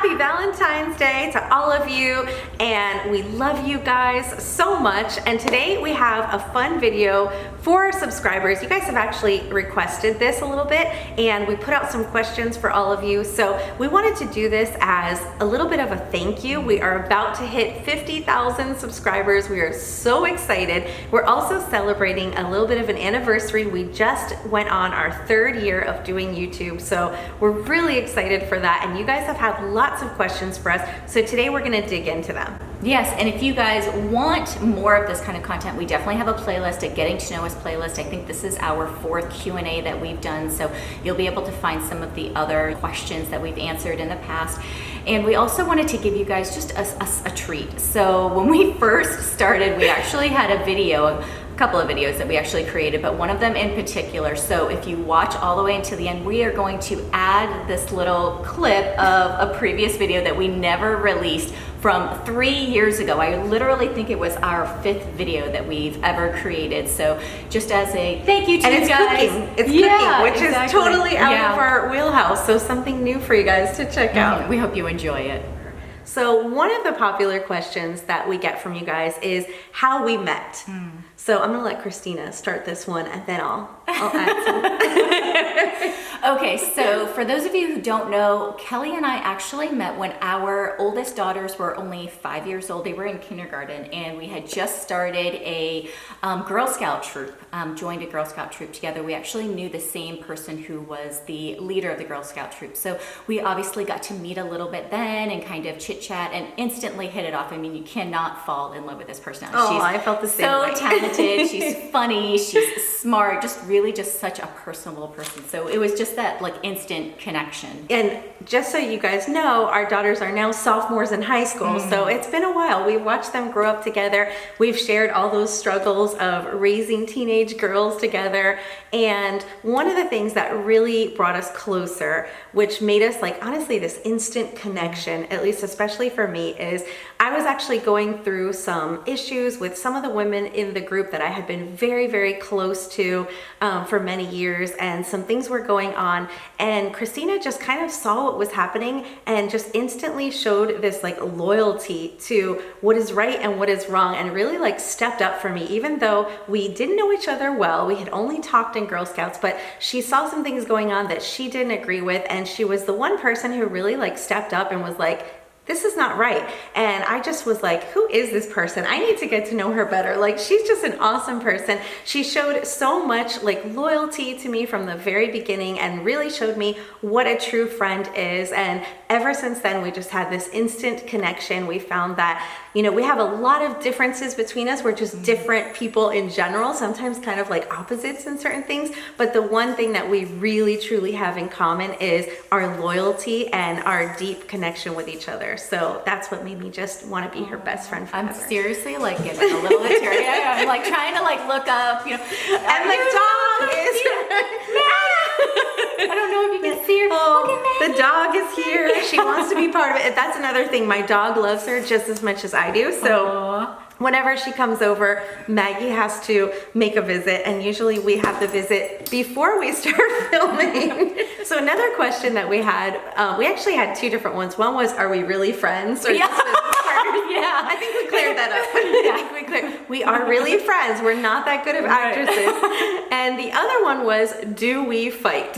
Happy Valentine's Day to all of you, and we love you guys so much. And today we have a fun video for our subscribers. You guys have actually requested this a little bit, and we put out some questions for all of you. So we wanted to do this as a little bit of a thank you. We are about to hit 50,000 subscribers. We are so excited. We're also celebrating a little bit of an anniversary. We just went on our 3rd year of doing YouTube, so we're really excited for that. And you guys have had lots of questions for us, so today we're gonna dig into them. Yes, and if you guys want more of this kind of content, we definitely have a playlist, a Getting to Know Us playlist. I think this is our 4th Q&A that we've done, so you'll be able to find some of the other questions that we've answered in the past. And we also wanted to give you guys just a treat. So when we first started, we actually had a couple of videos that we actually created, but one of them in particular. So if you watch all the way until the end, we are going to add this little clip of a previous video that we never released from 3 years ago. I literally think it was our 5th video that we've ever created. So just as a thank you to you guys. It's cooking, which is totally out of our wheelhouse. So something new for you guys to check out. We hope you enjoy it. So one of the popular questions that we get from you guys is how we met. So I'm gonna let Christina start this one, and then I'll add some. Okay, so for those of you who don't know, Kelly and I actually met when our oldest daughters were only 5 years old. They were in kindergarten, and we had just started a Girl Scout troop, joined a Girl Scout troop together. We actually knew the same person who was the leader of the Girl Scout troop. So we obviously got to meet a little bit then and kind of chit chat and instantly hit it off. I mean, you cannot fall in love with this person. Oh, I felt the same way. So talented, she's funny, she's smart, just really just such a personable person. So it was just that like instant connection. And just so you guys know, our daughters are now sophomores in high school, so it's been a while. We've watched them grow up together. We've shared all those struggles of raising teenage girls together. And one of the things that really brought us closer, which made us like honestly this instant connection, at least especially for me, is I was actually going through some issues with some of the women in the group that I had been very, very close to for many years, and some things were going on, and Christina just kind of saw what was happening and just instantly showed this like loyalty to what is right and what is wrong, and really like stepped up for me, even though we didn't know each other well. We had only talked in Girl Scouts, but she saw some things going on that she didn't agree with, and she was the one person who really like stepped up and was like, this is not right. And I just was like, who is this person? I need to get to know her better. Like, she's just an awesome person. She showed so much like loyalty to me from the very beginning and really showed me what a true friend is. And ever since then, we just had this instant connection. We found that, you know, we have a lot of differences between us. We're just different people in general, sometimes kind of like opposites in certain things. But the one thing that we really truly have in common is our loyalty and our deep connection with each other. So that's what made me just want to be her best friend forever. I'm seriously like getting a little teary. I'm like trying to like look up, you know. And the dog is I don't know if you can see her. Oh, the dog is here. She wants to be part of it. That's another thing. My dog loves her just as much as I do. So whenever she comes over, Maggie has to make a visit, and usually we have the visit before we start filming. So another question that we had, we actually had 2 different ones. One was, are we really friends? Or yeah. Yeah, I think we cleared that up. We are really friends. We're not that good of actresses. And the other one was, do we fight?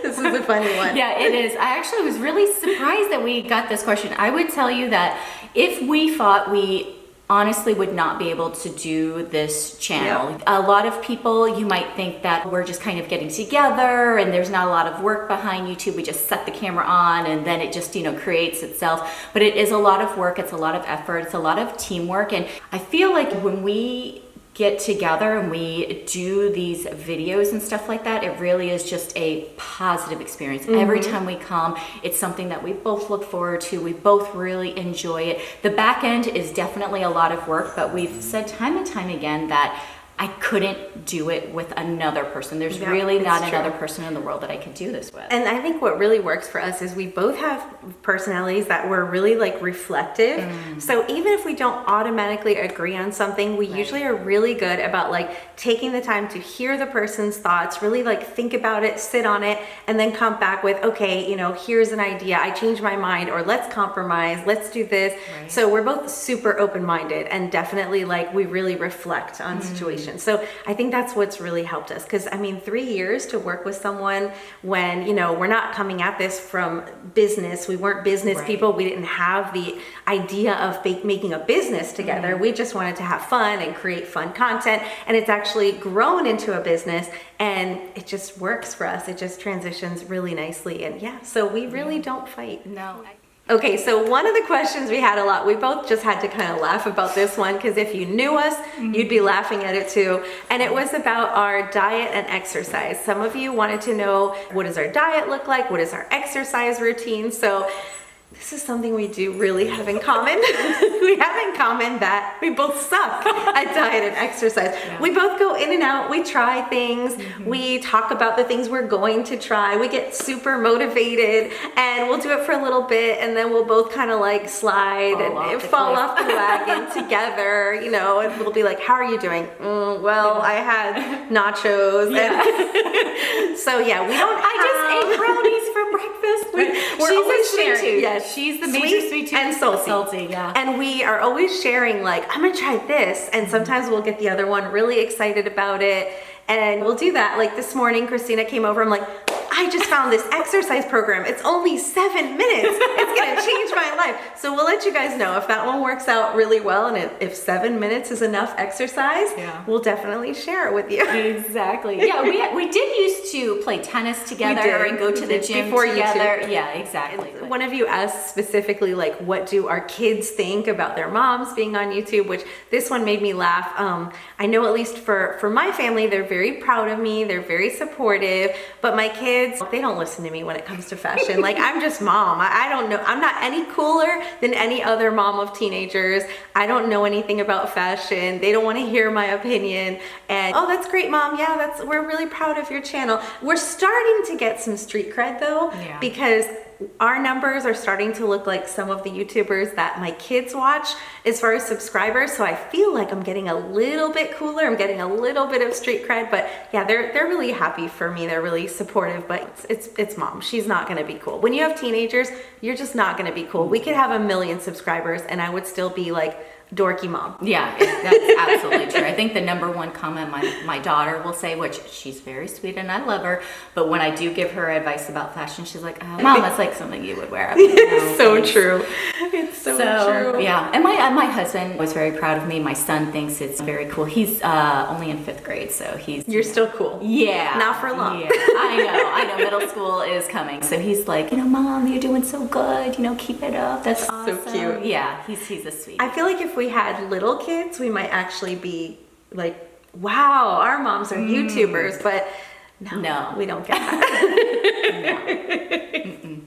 This is a funny one. Yeah, it is. I actually was really surprised that we got this question. I would tell you that if we fought, we honestly would not be able to do this channel. Yep. A lot of people, you might think that we're just kind of getting together and there's not a lot of work behind YouTube. We just set the camera on and then it just, you know, creates itself. But it is a lot of work. It's a lot of effort. It's a lot of teamwork. And I feel like when we get together and we do these videos and stuff like that, it really is just a positive experience. Every time we come, it's something that we both look forward to. We both really enjoy it. The back end is definitely a lot of work, but we've said time and time again that I couldn't do it with another person. There's Yeah, really it's not true. another person in the world that I could do this with. And I think what really works for us is we both have personalities that we're really like reflective. So even if we don't automatically agree on something, we usually are really good about like taking the time to hear the person's thoughts, really like think about it, sit on it, and then come back with, okay, you know, here's an idea. I changed my mind, or let's compromise, let's do this. Right. So we're both super open-minded, and definitely like we really reflect on situations. So I think that's what's really helped us. Because I mean, 3 years to work with someone when, you know, we're not coming at this from business. We weren't business people. We didn't have the idea of making a business together. We just wanted to have fun and create fun content. And it's actually grown into a business, and it just works for us. It just transitions really nicely. And yeah, so we really don't fight. No. Okay, so one of the questions we had a lot, we both just had to kind of laugh about this one, because if you knew us, you'd be laughing at it too. And it was about our diet and exercise. Some of you wanted to know, what does our diet look like? What is our exercise routine? So this is something we do really have in common. We have in common that we both suck at diet and exercise. Yeah. We both go in and out. We try things. We talk about the things we're going to try. We get super motivated, and we'll do it for a little bit, and then we'll both kind of like slide and fall off the wagon together, you know, and we'll be like, how are you doing? Well, I had nachos. Yeah. And so yeah, we don't I just ate brownies for breakfast. We're She's always a sweet sharing. tooth. Yes. She's the major sweet tooth. and salty. Salty, yeah. And we are always sharing like, I'm gonna try this. And sometimes we'll get the other one really excited about it. And we'll do that. Like this morning, Christina came over. I'm like, I just found this exercise program. It's only 7 minutes. It's gonna change my life. So we'll let you guys know if that one works out really well, and if 7 minutes is enough exercise, we'll definitely share it with you. Exactly. Yeah, we did used to play tennis together and go to the gym before together. YouTube. Yeah, exactly. One of you asked specifically, like, what do our kids think about their moms being on YouTube? Which this one made me laugh. I know at least for my family, they're very proud of me. They're very supportive. But my kids, they don't listen to me when it comes to fashion. Like, I'm just mom. I don't know. I'm not any cooler than any other mom of teenagers. I don't know anything about fashion. They don't want to hear my opinion. And, oh, that's great, mom. Yeah, we're really proud of your channel. We're starting to get some street cred though, because our numbers are starting to look like some of the YouTubers that my kids watch as far as subscribers. So I feel like I'm getting a little bit cooler. I'm getting a little bit of street cred, but yeah, they're really happy for me. They're really supportive, but it's mom. She's not going to be cool. When you have teenagers, you're just not going to be cool. We could have 1 million subscribers and I would still be like dorky mom. Yeah, that's absolutely true. I think the number one comment my daughter will say, which she's very sweet and I love her, but when I do give her advice about fashion, she's like, oh, Mom, that's like something you would wear. It's so true. It's so true. Yeah, and my husband was very proud of me. My son thinks it's very cool. He's only in 5th grade, so he's... You're still cool. Yeah. Not for long. Yeah, I know. Middle school is coming. So he's like, Mom, you're doing so good. Keep it up. That's awesome. So cute. Yeah, he's a sweet. I feel like if we had little kids, we might actually be like, wow, our moms are YouTubers, but no, we don't get that. No.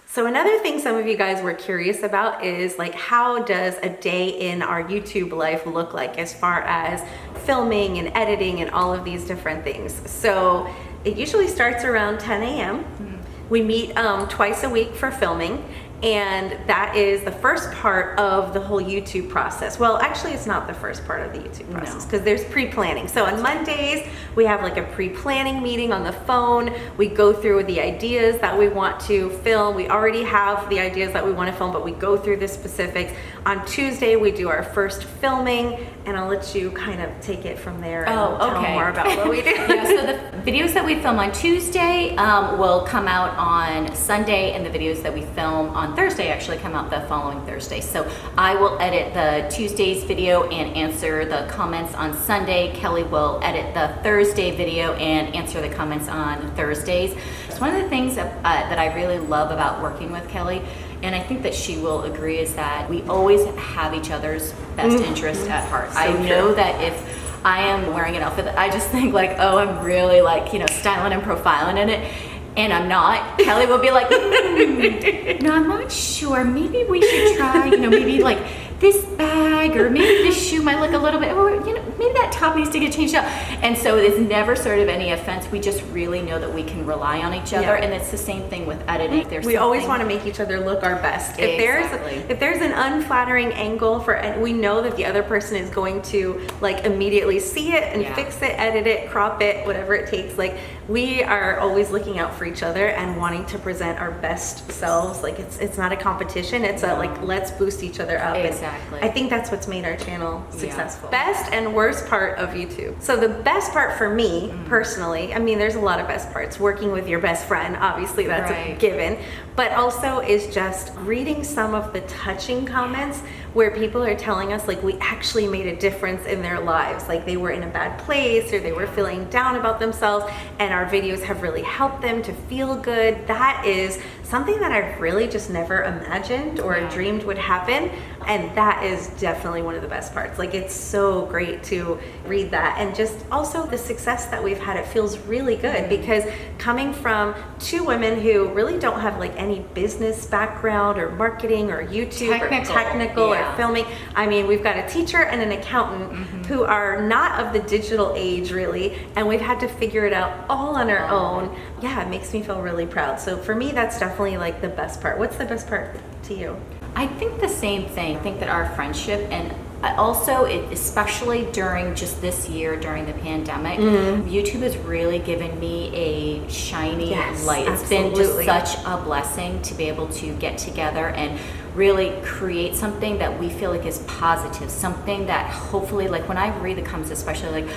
So another thing some of you guys were curious about is like, how does a day in our YouTube life look like as far as filming and editing and all of these different things? So it usually starts around 10 a.m. We meet twice a week for filming. And that is the first part of the whole YouTube process. Well, actually, it's not the first part of the YouTube process because there's pre-planning. So on Mondays, we have like a pre-planning meeting on the phone. We go through the ideas that we want to film. We already have the ideas that we want to film, but we go through the specifics. On Tuesday, we do our first filming, and I'll let you kind of take it from there and tell more about what we do. Yeah, so the videos that we film on Tuesday will come out on Sunday, and the videos that we film on Thursday actually come out the following Thursday. So I will edit the Tuesday's video and answer the comments on Sunday. Kelli will edit the Thursday video and answer the comments on Thursdays. It's one of the things that I really love about working with Kelli, and I think that she will agree, is that we always have each other's best interest at heart. So I know that if I am wearing an outfit that I just think like, oh, I'm really like, styling and profiling in it, and I'm not, Kelli will be like, no, I'm not sure. Maybe we should try, maybe like this bag, or maybe this shoe might look a little bit, or maybe top needs to get changed out. And so it's never sort of any offense. We just really know that we can rely on each other. And it's the same thing with editing. We always want to make each other look our best. If there's an unflattering angle and we know that the other person is going to like immediately see it and fix it, edit it, crop it, whatever it takes. Like we are always looking out for each other and wanting to present our best selves. Like it's not a competition. It's a like, let's boost each other up. Exactly. And I think that's what's made our channel successful. Best and worst part of YouTube. So the best part for me personally, I mean, there's a lot of best parts. Working with your best friend, obviously that's a given, but also is just reading some of the touching comments where people are telling us like we actually made a difference in their lives. Like they were in a bad place or they were feeling down about themselves and our videos have really helped them to feel good. That is something that I've really just never imagined or dreamed would happen. And that is definitely one of the best parts. Like it's so great to read that. And just also the success that we've had, it feels really good because coming from two women who really don't have like any business background or marketing or YouTube or technical or filming. I mean, we've got a teacher and an accountant who are not of the digital age really, and we've had to figure it out all on our own. Yeah, it makes me feel really proud. So for me, that's definitely like the best part. What's the best part to you? I think the same thing. I think that our friendship and also, especially during just this year, during the pandemic, YouTube has really given me a shiny light. It's been just such a blessing to be able to get together and really create something that we feel like is positive, something that hopefully, like when I read the comments, especially like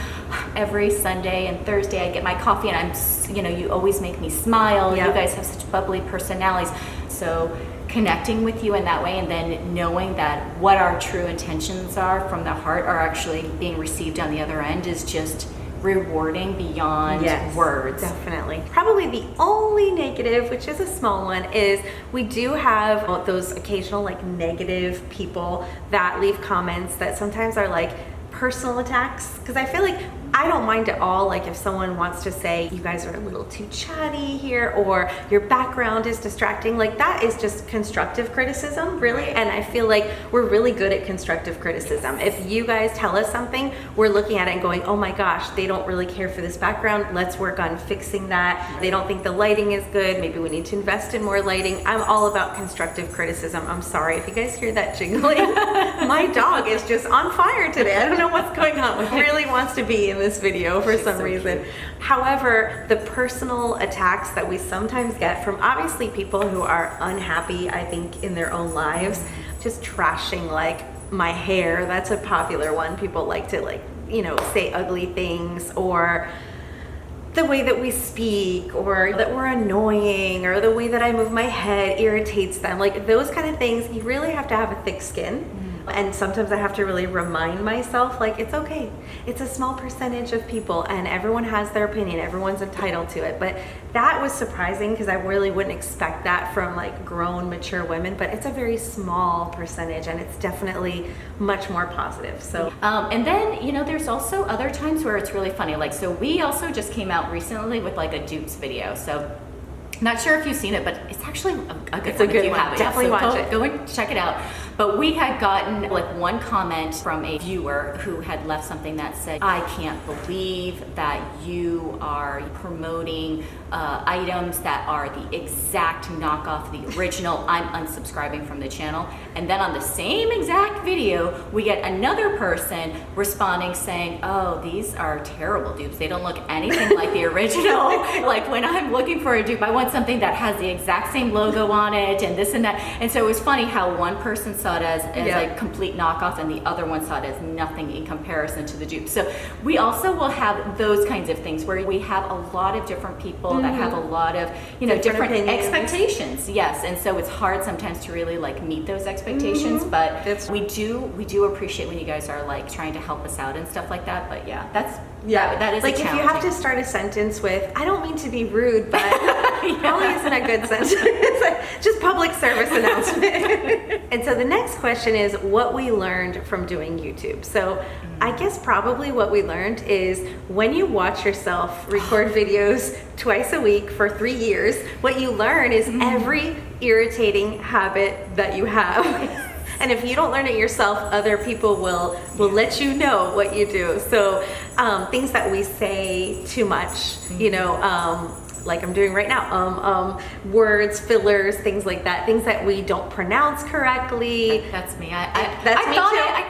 every Sunday and Thursday, I get my coffee and I'm, you know, you always make me smile. You guys have such bubbly personalities. So connecting with you in that way and then knowing that what our true intentions are from the heart are actually being received on the other end is just rewarding beyond words. Definitely. Probably the only negative, which is a small one, is we do have those occasional like negative people that leave comments that sometimes are like personal attacks, because I feel like I don't mind at all like if someone wants to say you guys are a little too chatty here or your background is distracting. Like that is just constructive criticism really, and I feel like we're really good at constructive criticism. If you guys tell us something, we're looking at it and going, oh my gosh, they don't really care for this background, let's work on fixing that. They don't think the lighting is good, maybe we need to invest in more lighting. I'm all about constructive criticism. I'm sorry if you guys hear that jingling. My dog is just on fire today. I don't know what's going on. He really wants to be in this video for some reason. However, the personal attacks that we sometimes get from obviously people who are unhappy, I think, in their own lives, just trashing like my hair, that's a popular one. People like to like, you know, say ugly things, or the way that we speak, or that we're annoying, or the way that I move my head irritates them. Like those kind of things, you really have to have a thick skin. And sometimes I have to really remind myself, like, it's okay. It's a small percentage of people and everyone has their opinion. Everyone's entitled to it. But that was surprising because I really wouldn't expect that from like grown, mature women, but it's a very small percentage and it's definitely much more positive. So, and then, you know, there's also other times where it's really funny. Like, so we also just came out recently with like a dupes video. So not sure if you've seen it, but it's actually a good one if you haven't. Definitely watch it. Go and check it out. But we had gotten like one comment from a viewer who had left something that said, I can't believe that you are promoting items that are the exact knockoff of the original. I'm unsubscribing from the channel. And then on the same exact video, we get another person responding saying, oh, these are terrible dupes. They don't look anything like the original. Like when I'm looking for a dupe, I want something that has the exact same logo on it and this and that. And so it was funny how one person saw it as a complete knockoff and the other one saw it as nothing in comparison to the dupe. So we also will have those kinds of things where we have a lot of different people that have a lot of, you know, different expectations. Yes. And so it's hard sometimes to really like meet those expectations, but we do appreciate when you guys are like trying to help us out and stuff like that. But yeah, that is like if you have to start a sentence with, I don't mean to be rude, but probably isn't a good sentence. Just public service announcement. And so the next question is what we learned from doing YouTube. So I guess probably what we learned is when you watch yourself record videos twice a week for 3 years, what you learn is every irritating habit that you have. And if you don't learn it yourself, other people will let you know what you do. So things that we say too much, you know, like I'm doing right now, words, fillers, things like that, things that we don't pronounce correctly. That's me. I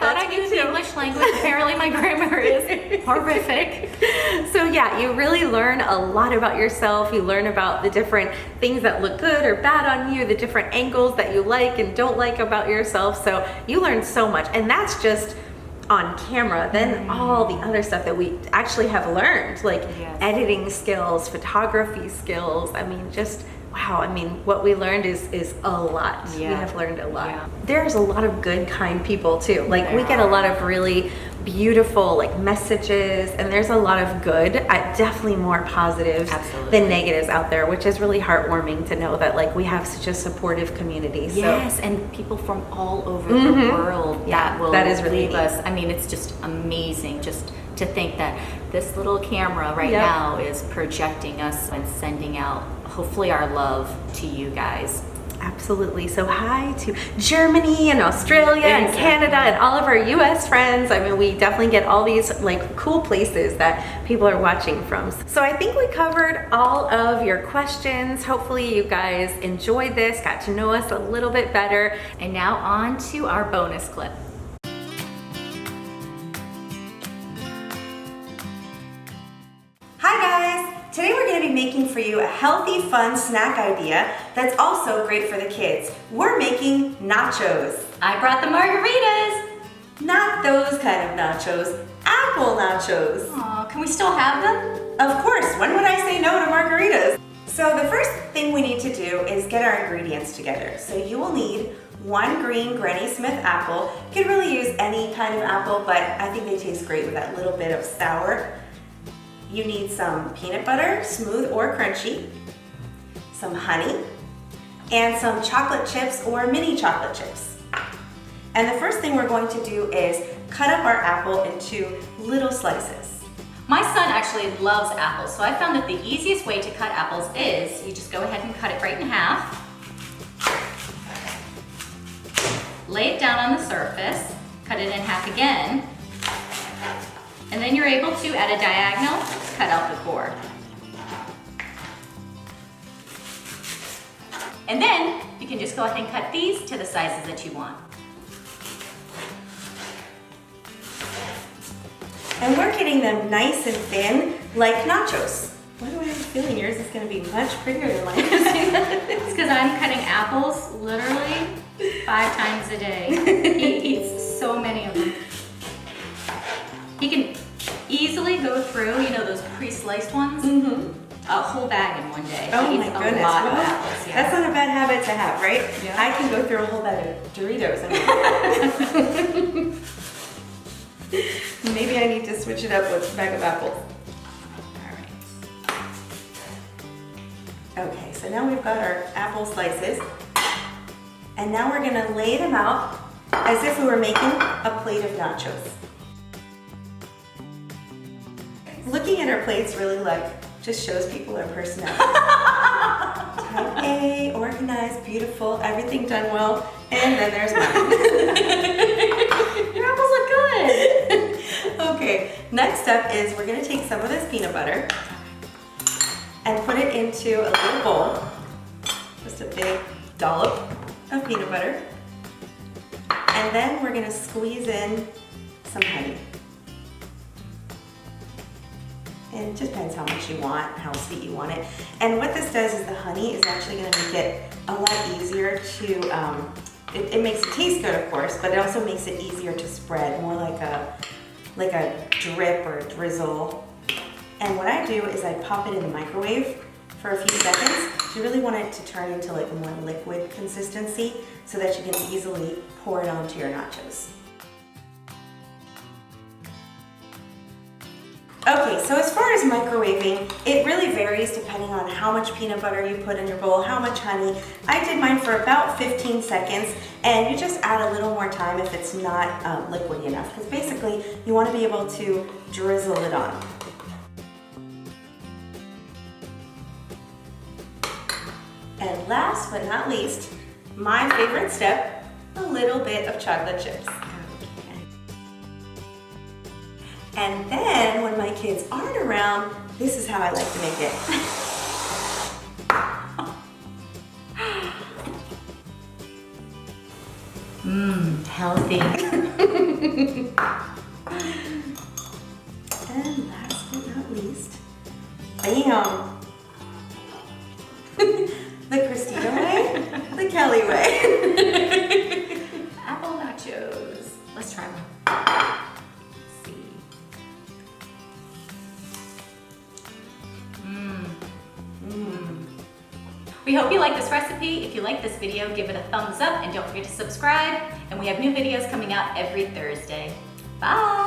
thought I knew the English language. Apparently my grammar is horrific. So yeah, you really learn a lot about yourself. You learn about the different things that look good or bad on you, the different angles that you like and don't like about yourself. So you learn so much, and that's just on camera. Then all the other stuff that we actually have learned, like editing skills, photography skills. I mean, just wow. I mean, what we learned is a lot. We have learned a lot. There's a lot of good, kind people too. Like we get a lot of really beautiful like messages, and there's a lot of good, definitely more positives than negatives out there, which is really heartwarming to know that like we have such a supportive community. Yes, and people from all over the world that is really leave us. I mean, it's just amazing just to think that this little camera right now is projecting us and sending out hopefully our love to you guys. Absolutely. So hi to Germany and Australia and Canada and all of our US friends. I mean, we definitely get all these like cool places that people are watching from. So I think we covered all of your questions. Hopefully you guys enjoyed this, got to know us a little bit better. And now on to our bonus clip. Today we're going to be making for you a healthy, fun snack idea that's also great for the kids. We're making nachos. I brought the margaritas. Not those kind of nachos, apple nachos. Aw, can we still have them? Of course, when would I say no to margaritas? So the first thing we need to do is get our ingredients together. So you will need one green Granny Smith apple. You can really use any kind of apple, but I think they taste great with that little bit of sour. You need some peanut butter, smooth or crunchy, some honey, and some chocolate chips or mini chocolate chips. And the first thing we're going to do is cut up our apple into little slices. My son actually loves apples, so I found that the easiest way to cut apples is you just go ahead and cut it right in half, lay it down on the surface, cut it in half again, and then you're able to, at a diagonal, cut out the core. And then you can just go ahead and cut these to the sizes that you want. And we're getting them nice and thin, like nachos. Why do I have a feeling yours is going to be much bigger than mine? It's because I'm cutting apples literally 5 times a day. He eats so many of them. He can easily go through, you know, those pre-sliced ones, a whole bag in one day. Oh He my eats goodness, a lot of well, apples. Yeah. that's not a bad habit to have, right? Yeah. I can go through a whole bag of Doritos. Maybe I need to switch it up with a bag of apples. All right. Okay, so now we've got our apple slices, and now we're gonna lay them out as if we were making a plate of nachos. Looking at our plates really just shows people our personality. Type A, organized, beautiful, everything done well, and then there's mine. Your apples look good. Okay, next step is we're gonna take some of this peanut butter and put it into a little bowl. Just a big dollop of peanut butter. And then we're gonna squeeze in some honey. And it just depends how much you want, how sweet you want it. And what this does is the honey is actually gonna make it a lot easier to, it makes it taste good, of course, but it also makes it easier to spread, more like a drip or a drizzle. And what I do is I pop it in the microwave for a few seconds. You really want it to turn into like a more liquid consistency so that you can easily pour it onto your nachos. Okay, so as far as microwaving, it really varies depending on how much peanut butter you put in your bowl, how much honey. I did mine for about 15 seconds, and you just add a little more time if it's not liquidy enough, because basically you want to be able to drizzle it on. And last but not least, my favorite step, a little bit of chocolate chips. And then when my kids aren't around, this is how I like to make it. Healthy. And last but not least, bam! The Christina way, the Kelli way. Apple nachos. Let's try one. Let's see. We hope you like this recipe. If you like this video, give it a thumbs up and don't forget to subscribe. And we have new videos coming out every Thursday. Bye!